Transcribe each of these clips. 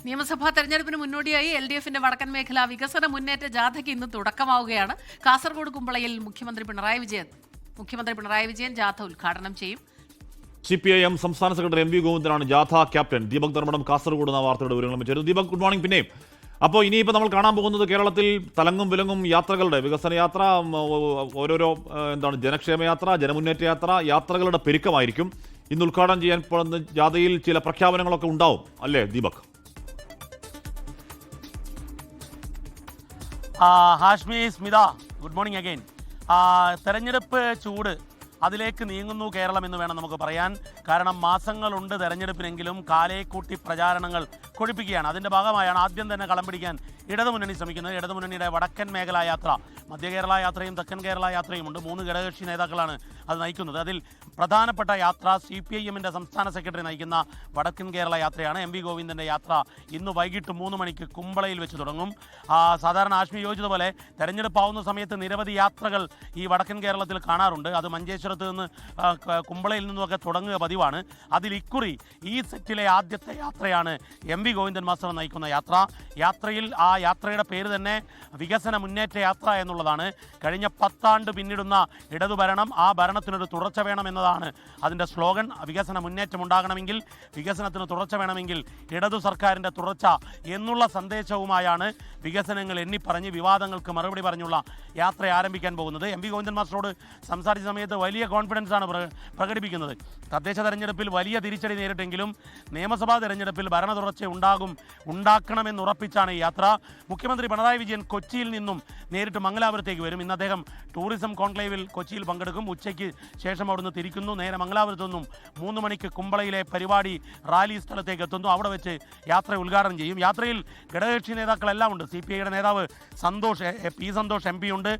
നിയമസഭാ തെരഞ്ഞെടുപ്പിന് മുന്നോടിയായി LDFന്റെ വടക്കൻ മേഖലാ വികസന മുന്നേറ്റ ജാഥയ്ക്ക് ഇന്ന് തുടക്കമാവുകയാണ്. കാസർഗോഡ് കുമ്പളയിൽ മുഖ്യമന്ത്രി പിണറായി വിജയൻ ജാഥ ഉദ്ഘാടനം ചെയ്യും. CPIM സംസ്ഥാന സെക്രട്ടറി MV ഗോവിന്ദനാണ് ജാഥ ക്യാപ്റ്റൻ. ദീപക് ധർമ്മടം കാസർഗോഡ് എന്ന വാർത്തയുടെ വിവരങ്ങളും ചേരുന്നു. Deepak, good morning. പിന്നെയും അപ്പോൾ ഇനിയിപ്പോൾ നമ്മൾ കാണാൻ പോകുന്നത് കേരളത്തിൽ തലങ്ങും വിലങ്ങും യാത്രകളുടെ വികസന യാത്ര, ഓരോരോ ജനക്ഷേമ യാത്ര, ജനമുന്നേറ്റ യാത്രകളുടെ പെരുക്കമായിരിക്കും. ഇന്ന് ഉദ്ഘാടനം ചെയ്യാൻ പോകുന്ന ജാഥയിൽ ചില പ്രഖ്യാപനങ്ങളൊക്കെ ഉണ്ടാവും അല്ലേ Deepak? Hashmi, Smitha, good morning again. തെരഞ്ഞെടുപ്പ് ചൂട് അതിലേക്ക് നീങ്ങുന്നു കേരളം എന്ന് വേണം നമുക്ക് പറയാൻ. കാരണം മാസങ്ങളുണ്ട് തെരഞ്ഞെടുപ്പിനെങ്കിലും കാലേക്കൂട്ടി പ്രചാരണങ്ങൾ കൊഴിപ്പിക്കുകയാണ്. അതിൻ്റെ ഭാഗമായാണ് ആദ്യം തന്നെ കളം പിടിക്കാൻ ഇടതുമുന്നണി ശ്രമിക്കുന്നത്. ഇടതുമുന്നണിയുടെ വടക്കൻ മേഖലാ യാത്ര, മധ്യ കേരള യാത്രയും തെക്കൻ കേരള യാത്രയുമുണ്ട്. 3 ഘടകകക്ഷി നേതാക്കളാണ് അത് നയിക്കുന്നത്. അതിൽ പ്രധാനപ്പെട്ട യാത്ര CPIMന്റെ സംസ്ഥാന സെക്രട്ടറി നയിക്കുന്ന വടക്കൻ കേരള യാത്രയാണ്. MV ഗോവിന്ദൻ്റെ യാത്ര ഇന്ന് വൈകിട്ട് 3 മണിക്ക് കുമ്പളയിൽ വെച്ച് തുടങ്ങും. സാധാരണ ആശ്മി യോജിച്ചതുപോലെ തെരഞ്ഞെടുപ്പാവുന്ന സമയത്ത് നിരവധി യാത്രകൾ ഈ വടക്കൻ കേരളത്തിൽ കാണാറുണ്ട്. അത് മഞ്ചേശ്വരത്ത് നിന്ന് കുമ്പളയിൽ നിന്നുമൊക്കെ തുടങ്ങുക പതിവാണ്. അതിൽ ഇക്കുറി ഈ സെറ്റിലെ ആദ്യത്തെ യാത്രയാണ് MV ഗോവിന്ദൻ മാസ്റ്റർ നയിക്കുന്ന യാത്ര. ആ യാത്രയുടെ പേര് തന്നെ വികസന മുന്നേറ്റ യാത്ര എന്നുള്ളതാണ്. കഴിഞ്ഞ 10 ആണ്ട് പിന്നിടുന്ന ഇടതുഭരണം, ആ ഭരണത്തിനൊരു തുടർച്ച വേണമെന്നതാണ് അതിൻ്റെ സ്ലോഗൻ. വികസന മുന്നേറ്റം ഉണ്ടാകണമെങ്കിൽ, വികസനത്തിന് തുടർച്ച വേണമെങ്കിൽ ഇടതു സർക്കാരിൻ്റെ തുടർച്ച എന്നുള്ള സന്ദേശവുമായാണ് വികസനങ്ങൾ എണ്ണിപ്പറഞ്ഞ് വിവാദങ്ങൾക്ക് മറുപടി പറഞ്ഞുള്ള യാത്ര ആരംഭിക്കാൻ പോകുന്നത്. MV ഗോവിന്ദൻ മാസ്റ്ററോട് സംസാരിച്ച സമയത്ത് വലിയ കോൺഫിഡൻസ് ആണ് പ്രകടിപ്പിക്കുന്നത്. തദ്ദേശ തെരഞ്ഞെടുപ്പിൽ വലിയ തിരിച്ചടി നേരിട്ടെങ്കിലും നിയമസഭാ തെരഞ്ഞെടുപ്പിൽ ഭരണ തുടർച്ച ഉണ്ടാക്കണമെന്ന് ഉറപ്പിച്ചാണ് ഈ യാത്ര. മുഖ്യമന്ത്രി പിണറായി വിജയൻ കൊച്ചിയിൽ നിന്നും നേരിട്ട് മംഗലാപുരത്തേക്ക് വരും. ഇന്ന് അദ്ദേഹം ടൂറിസം കോൺക്ലേവിൽ കൊച്ചിയിൽ പങ്കെടുക്കും. ഉച്ചയ്ക്ക് ശേഷം അവിടുന്ന് തിരിക്കുന്നു. നേരെ മംഗലാപുരത്തു നിന്നും 3 മണിക്ക് കുമ്പളയിലെ പരിപാടി റാലി സ്ഥലത്തേക്ക് എത്തുന്നു. അവിടെ വെച്ച് യാത്ര ഉദ്ഘാടനം ചെയ്യും. യാത്രയിൽ ഘടകകക്ഷി നേതാക്കളെല്ലാം ഉണ്ട്. CPIയുടെ നേതാവ് പി സന്തോഷ് MP ഉണ്ട്.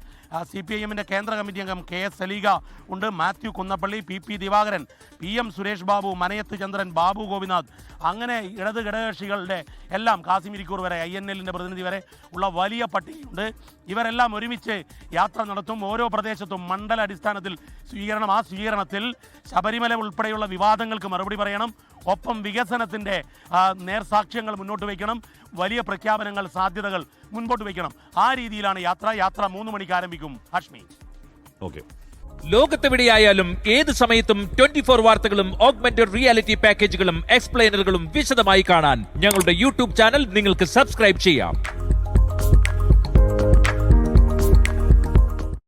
CPIMന്റെ കേന്ദ്ര കമ്മിറ്റി അംഗം KS സലീഗ ഉണ്ട്. മാത്യു കുന്നപ്പള്ളി, PP ദിവാകരൻ, PM സുരേഷ് ബാബു, മനയത്ത് ചന്ദ്രൻ, ബാബു ഗോപിനാഥ്, അങ്ങനെ ഇടത് ഘടകകക്ഷികളുടെ എല്ലാം, കാസിം ഇരിക്കൂർ വരെ, INLന്റെ പ്രതിനിധി വരെ ഉള്ള വലിയ പട്ടികയുണ്ട്. ഇവരെല്ലാം ഒരുമിച്ച് യാത്ര നടത്തും. ഓരോ പ്രദേശത്തും മണ്ഡല അടിസ്ഥാനത്തിൽ സ്വീകരണം. ആ സ്വീകരണത്തിൽ ശബരിമല ഉൾപ്പെടെയുള്ള വിവാദങ്ങൾക്ക് മറുപടി പറയണം. ഒപ്പം വികസനത്തിൻ്റെ നേർസാക്ഷ്യങ്ങൾ മുന്നോട്ട് വയ്ക്കണം. വലിയ പ്രഖ്യാപനങ്ങൾ, സാധ്യതകൾ മുൻപോട്ട് വയ്ക്കണം. ആ രീതിയിലാണ് യാത്ര 3 മണിക്ക് ആരംഭിക്കും. ഹാഷ്മി, ഓക്കെ. ലോകത്തെവിടെയായാലും ഏത് സമയത്തും 24 വാർത്തകളും ഓഗ്മെന്റഡ് റിയാലിറ്റി പാക്കേജുകളും എക്സ്പ്ലെയിനറുകളും വിശദമായി കാണാൻ ഞങ്ങളുടെ YouTube ചാനൽ നിങ്ങൾക്ക് സബ്സ്ക്രൈബ് ചെയ്യാം.